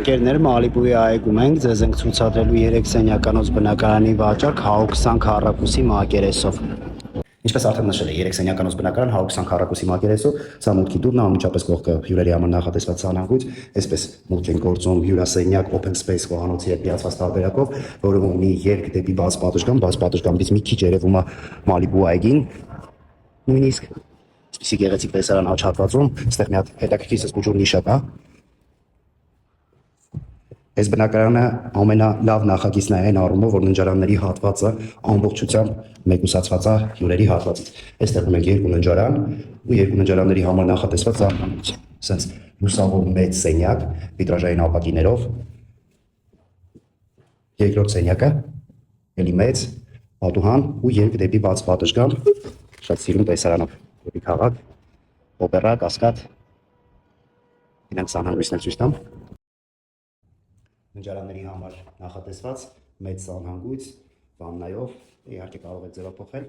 Ընկերներ Մալիբուի այգում ենք, ձեզ ենք ցուցադրելու 3 սենյականոց բնակարանի վաճառք 120 քառակուսի մակերեսով։ Ինչպես արդեն նշել է, 3 սենյականոց բնակարան 120 քառակուսի մակերեսով, սա մուտքի դուռն է, անմիջապես կողքը հյուրերի համար նախատեսված սանանգույց, այսպես մուտք են գործում հյուրասենյակ, open space խոհանոցի հետ միացված տարբերակով, որը ունի երկ դեպի բաց պատշգամբից մի քիչ երևում է Մալիբու այգին, նույնիսկ այսպիսի գեղեցիկ տեսարան աջ հատվածում, այստեղ մի հատ հետաքրքիր զսպուճուր նիշա կա։ Այս բնակարանը ամենալավ նախագիծն է այն առումով, որ ննջարանների հատվածը ամբողջությամբ մեկուսացված է հյուրերի հատվածից։ Այստեղ ունենք երկու ննջարան ու երկու ննջարանների համար նախատեսված զարմանոց։ Սենց լուսավոր մեծ սենյակ, վիտրաժային ապակիներով։ Երկրորդ սենյակը էլի մեծ, պատուհան ու երկ դեպի բաց պատշգամբ, շատ սիրուն տեսարանով, դեպի քաղաք, օպերա, կասկադ, իրենք սանհանգույցներ ցույց տամ։ Ննջարանների համար նախատեսված մեծ սանհանգույց, վաննայով, իհարկե կարող եք ձևափոխել,